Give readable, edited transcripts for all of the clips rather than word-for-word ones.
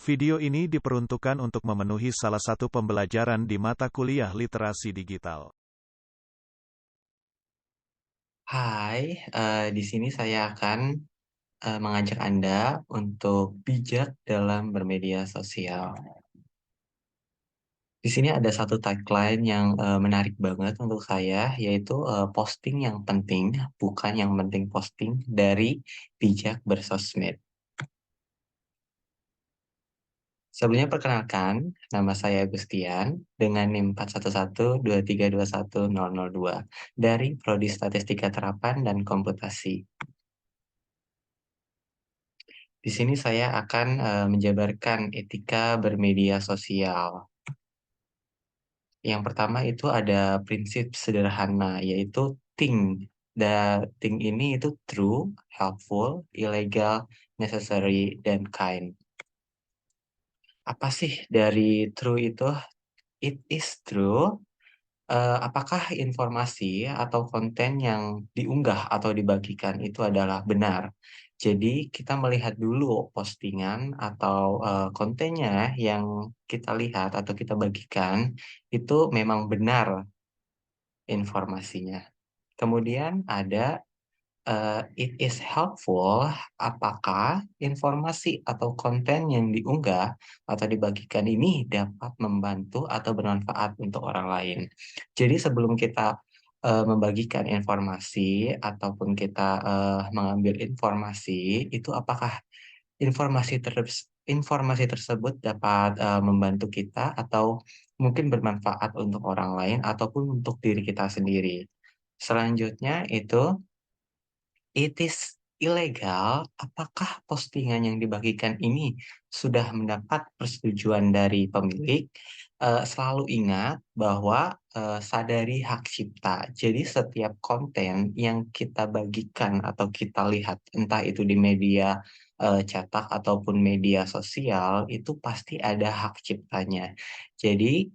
Video ini diperuntukkan untuk memenuhi salah satu pembelajaran di mata kuliah literasi digital. Hai, di sini saya akan mengajak Anda untuk bijak dalam bermedia sosial. Di sini ada satu tagline yang menarik banget untuk saya, yaitu posting yang penting, bukan yang penting posting dari bijak bersosmed. Sebelumnya perkenalkan, nama saya Agustian dengan NIM 4112321002 dari Prodi Statistika Terapan dan Komputasi. Di sini saya akan menjabarkan etika bermedia sosial. Yang pertama itu ada prinsip sederhana, yaitu think. Think ini itu true, helpful, illegal, necessary, dan kind. Apa sih dari true itu? It is true. Apakah informasi atau konten yang diunggah atau dibagikan itu adalah benar? Jadi kita melihat dulu postingan atau kontennya yang kita lihat atau kita bagikan itu memang benar informasinya. Kemudian ada it is helpful, apakah informasi atau konten yang diunggah atau dibagikan ini dapat membantu atau bermanfaat untuk orang lain. Jadi sebelum kita membagikan informasi ataupun kita mengambil informasi, itu apakah informasi tersebut dapat membantu kita atau mungkin bermanfaat untuk orang lain ataupun untuk diri kita sendiri. Selanjutnya itu it is ilegal. Apakah postingan yang dibagikan ini sudah mendapat persetujuan dari pemilik? Selalu ingat bahwa sadari hak cipta. Jadi setiap konten yang kita bagikan atau kita lihat, entah itu di media cetak ataupun media sosial, itu pasti ada hak ciptanya. Jadi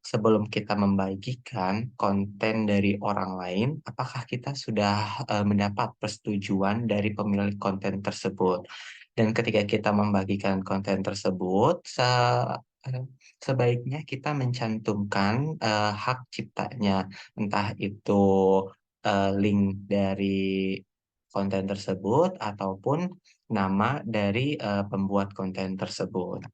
sebelum kita membagikan konten dari orang lain, apakah kita sudah mendapat persetujuan dari pemilik konten tersebut? Dan ketika kita membagikan konten tersebut, eh, sebaiknya kita mencantumkan hak ciptanya, entah itu link dari konten tersebut ataupun nama dari pembuat konten tersebut.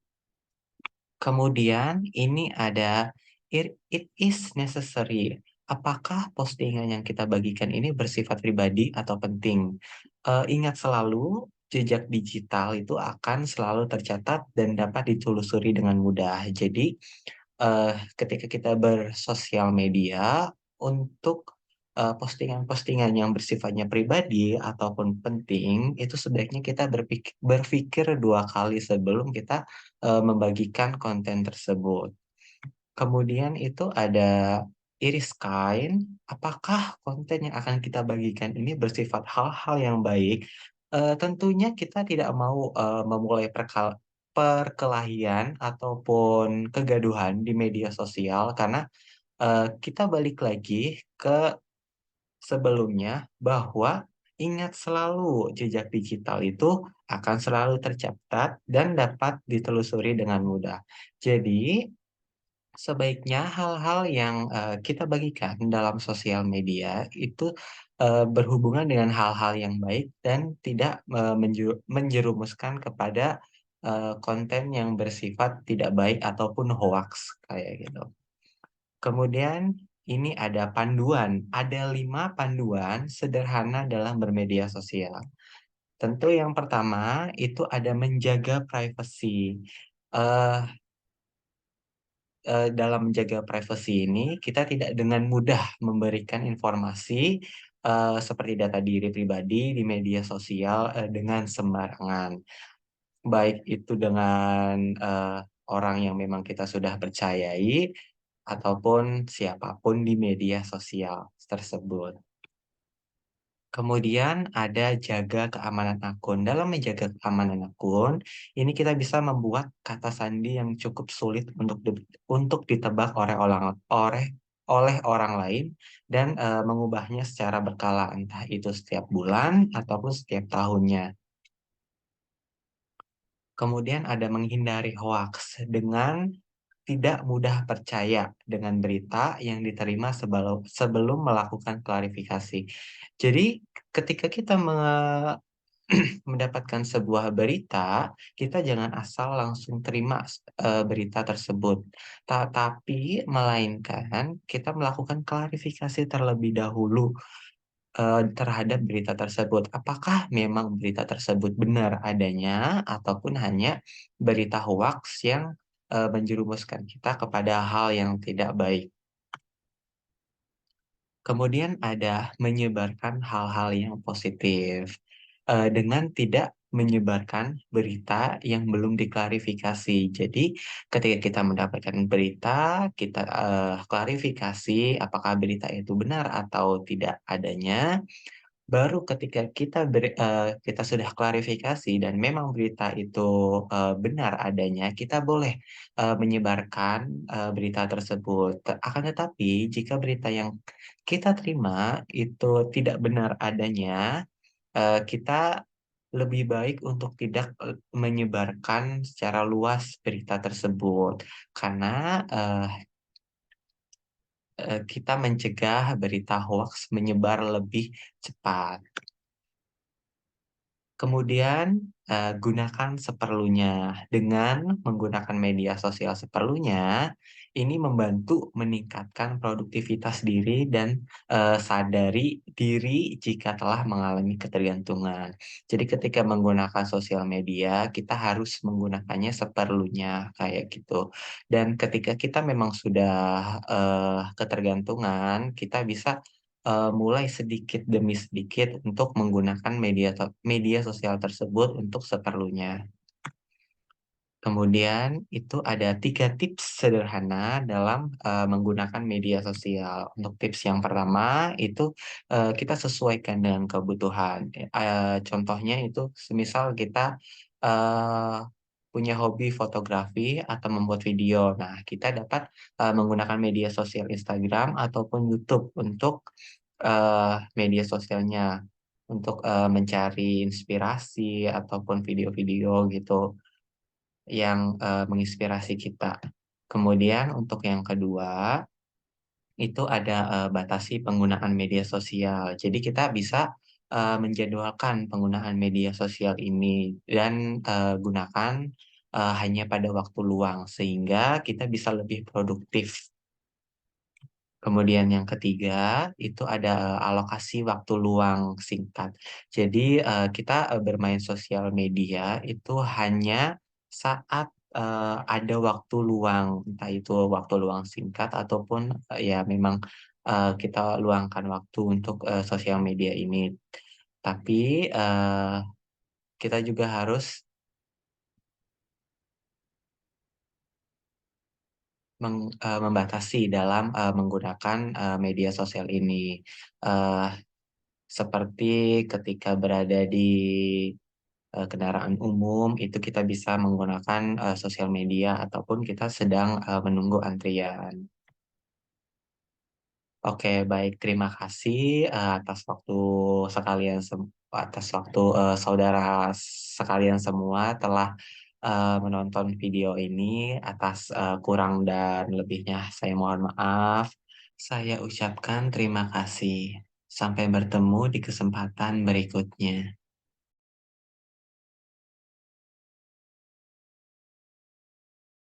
Kemudian ini ada it is necessary. Apakah postingan yang kita bagikan ini bersifat pribadi atau penting? Ingat selalu, jejak digital itu akan selalu tercatat dan dapat ditelusuri dengan mudah. Jadi, ketika kita bersosial media, untuk postingan-postingan yang bersifatnya pribadi ataupun penting, itu sebaiknya kita berpikir dua kali sebelum kita membagikan konten tersebut. Kemudian itu ada iris kain, apakah konten yang akan kita bagikan ini bersifat hal-hal yang baik? Tentunya kita tidak mau memulai perkelahian ataupun kegaduhan di media sosial karena kita balik lagi ke sebelumnya bahwa ingat selalu jejak digital itu akan selalu tercatat dan dapat ditelusuri dengan mudah. Jadi, sebaiknya hal-hal yang kita bagikan dalam sosial media itu berhubungan dengan hal-hal yang baik dan tidak menjerumuskan kepada konten yang bersifat tidak baik ataupun hoax kayak gitu. Kemudian ini ada panduan, ada 5 panduan sederhana dalam bermedia sosial. Tentu yang pertama itu ada menjaga privasi. Eh, dalam menjaga privasi ini, kita tidak dengan mudah memberikan informasi seperti data diri pribadi di media sosial dengan sembarangan. Baik itu dengan orang yang memang kita sudah percayai, ataupun siapapun di media sosial tersebut. Kemudian ada jaga keamanan akun. Dalam menjaga keamanan akun, ini kita bisa membuat kata sandi yang cukup sulit untuk ditebak oleh orang lain dan mengubahnya secara berkala, entah itu setiap bulan ataupun setiap tahunnya. Kemudian ada menghindari hoaks dengan tidak mudah percaya dengan berita yang diterima sebelum melakukan klarifikasi. Jadi ketika kita mendapatkan sebuah berita, kita jangan asal langsung terima berita tersebut. Tapi melainkan kita melakukan klarifikasi terlebih dahulu terhadap berita tersebut. Apakah memang berita tersebut benar adanya ataupun hanya berita hoaks yang menjerumuskan kita kepada hal yang tidak baik. Kemudian ada menyebarkan hal-hal yang positif, dengan tidak menyebarkan berita yang belum diklarifikasi. Jadi ketika kita mendapatkan berita, kita, klarifikasi apakah berita itu benar atau tidak adanya. Baru ketika kita sudah klarifikasi dan memang berita itu, benar adanya, kita boleh, menyebarkan, berita tersebut. Akan tetapi jika berita yang kita terima itu tidak benar adanya, kita lebih baik untuk tidak, menyebarkan secara luas berita tersebut. Karena, kita mencegah berita hoaks menyebar lebih cepat. Kemudian, gunakan seperlunya. Dengan menggunakan media sosial seperlunya, ini membantu meningkatkan produktivitas diri dan, sadari diri jika telah mengalami ketergantungan. Jadi ketika menggunakan sosial media, kita harus menggunakannya seperlunya, kayak gitu. Dan ketika kita memang sudah, ketergantungan, kita bisa mulai sedikit demi sedikit untuk menggunakan media sosial tersebut untuk seperlunya. Kemudian itu ada 3 tips sederhana dalam, menggunakan media sosial. Untuk tips yang pertama itu, kita sesuaikan dengan kebutuhan. Contohnya itu semisal kita, eee, punya hobi fotografi atau membuat video. Nah, kita dapat, menggunakan media sosial Instagram ataupun YouTube untuk, media sosialnya, untuk, mencari inspirasi ataupun video-video gitu yang, menginspirasi kita. Kemudian untuk yang kedua, itu ada, batasi penggunaan media sosial. Jadi kita bisa, menjadwalkan penggunaan media sosial ini dan, gunakan, hanya pada waktu luang, sehingga kita bisa lebih produktif. Kemudian yang ketiga, itu ada, alokasi waktu luang singkat. Jadi, kita, bermain sosial media itu hanya saat, ada waktu luang, entah itu waktu luang singkat ataupun, ya memang, kita luangkan waktu untuk, sosial media ini. Tapi, kita juga harus membatasi dalam, menggunakan, media sosial ini. Eee Seperti ketika berada di, kendaraan umum, itu kita bisa menggunakan, sosial media ataupun kita sedang, menunggu antrian. Oke, baik, terima kasih, atas waktu, saudara sekalian semua telah, menonton video ini. Atas, kurang dan lebihnya saya mohon maaf. Saya ucapkan terima kasih. Sampai bertemu di kesempatan berikutnya.